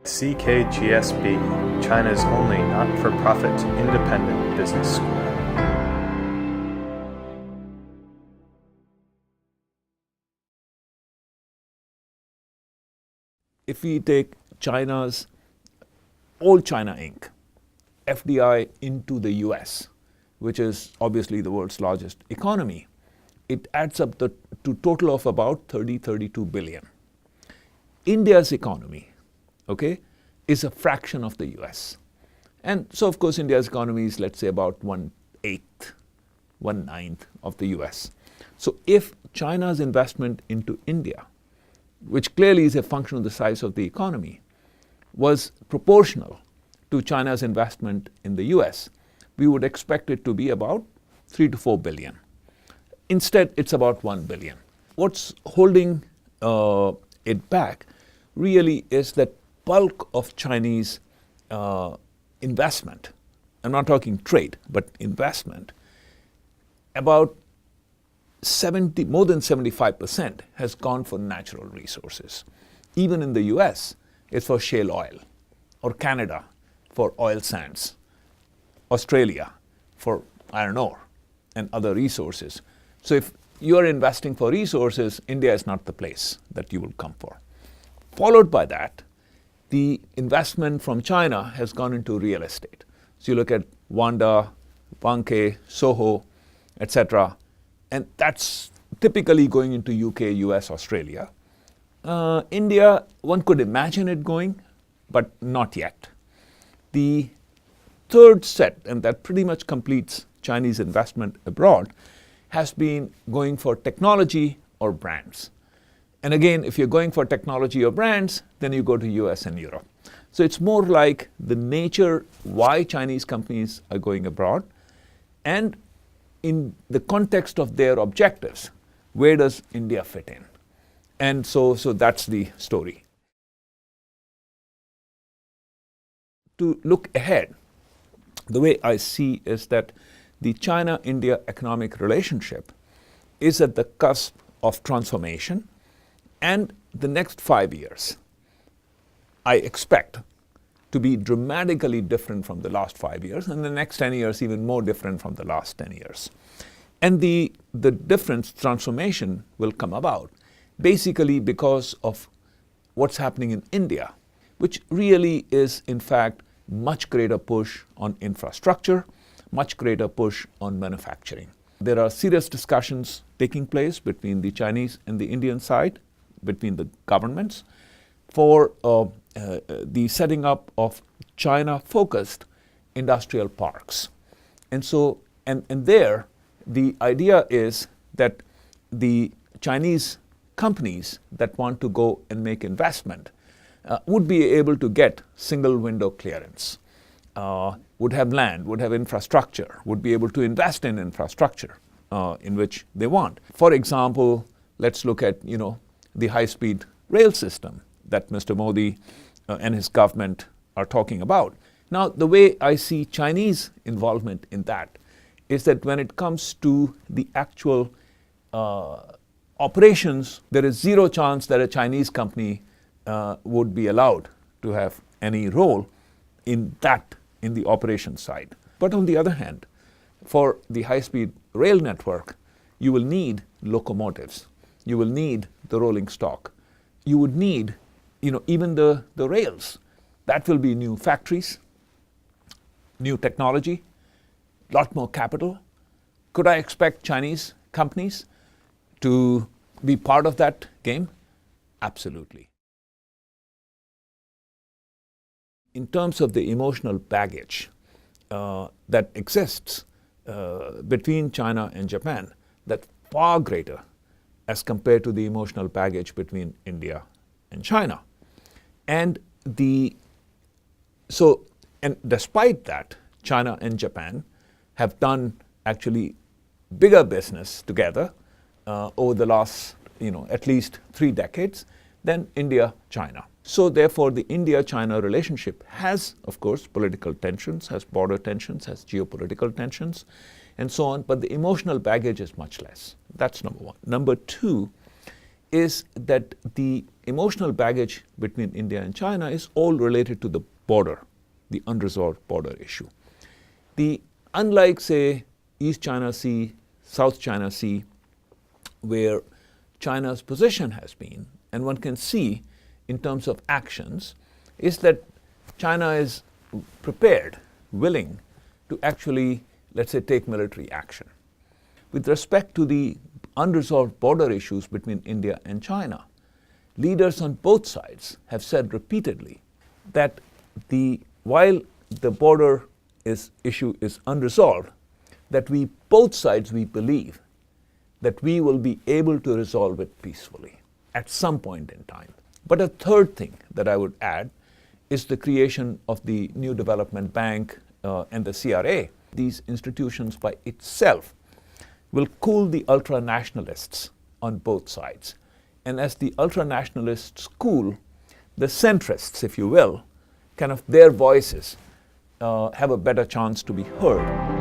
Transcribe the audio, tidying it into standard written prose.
CKGSB, China's only not-for-profit independent business school. If we take China's All China Inc., FDI into the US, which is obviously the world's largest economy, it adds up to total of about 32 billion. India's economy, is a fraction of the US. And so, of course, India's economy is, let's say, about 1/8, 1/9 of the US. So if China's investment into India, which clearly is a function of the size of the economy, was proportional to China's investment in the US, we would expect it to be about 3 to 4 billion. Instead, it's about 1 billion. What's holding it back really is that bulk of Chinese investment, I'm not talking trade, but investment, about more than 75% has gone for natural resources. Even in the US, it's for shale oil, or Canada for oil sands, Australia for iron ore and other resources. So if you're investing for resources, India is not the place that you will come for. Followed by that, the investment from China has gone into real estate. So you look at Wanda, Vanke, Soho, etc., and that's typically going into UK, US, Australia. India, one could imagine it going, but not yet. The third set, and that pretty much completes Chinese investment abroad, has been going for technology or brands. And again, if you're going for technology or brands, then you go to US and Europe. So it's more like the nature why Chinese companies are going abroad, and in the context of their objectives, where does India fit in? And so that's the story. To look ahead, the way I see is that the China-India economic relationship is at the cusp of transformation, and the next 5 years, I expect to be dramatically different from the last 5 years, and the next 10 years even more different from the last 10 years. And the difference, transformation, will come about basically because of what's happening in India, which really is, in fact, much greater push on infrastructure, much greater push on manufacturing. There are serious discussions taking place between the Chinese and the Indian side, between the governments, for the setting up of China-focused industrial parks. And so, and there, the idea is that the Chinese companies that want to go and make investment would be able to get single window clearance, would have land, would have infrastructure, would be able to invest in infrastructure in which they want. For example, let's look at the high-speed rail system that Mr. Modi and his government are talking about. Now, the way I see Chinese involvement in that is that when it comes to the actual operations, there is zero chance that a Chinese company would be allowed to have any role in the operation side. But on the other hand, for the high-speed rail network, you will need locomotives. You will need the rolling stock. You would need, even the rails. That will be new factories, new technology, lot more capital. Could I expect Chinese companies to be part of that game? Absolutely. In terms of the emotional baggage that exists between China and Japan, that's far greater as compared to the emotional baggage between India and China. And despite that, China and Japan have done actually bigger business together over the last, at least 3 decades than India-China. So therefore, the India-China relationship has, of course, political tensions, has border tensions, has geopolitical tensions, and so on, but the emotional baggage is much less. That's number one. Number two is that the emotional baggage between India and China is all related to the border, the unresolved border issue. Unlike, say, East China Sea, South China Sea, where China's position has been, and one can see in terms of actions, is that China is prepared, willing to actually, let's say, take military action. With respect to the unresolved border issues between India and China, leaders on both sides have said repeatedly that while the border issue is unresolved, that both sides believe that we will be able to resolve it peacefully at some point in time. But a third thing that I would add is the creation of the New Development Bank and the CRA. These institutions by itself will cool the ultra-nationalists on both sides. And as the ultra-nationalists cool, the centrists, if you will, kind of their voices have a better chance to be heard.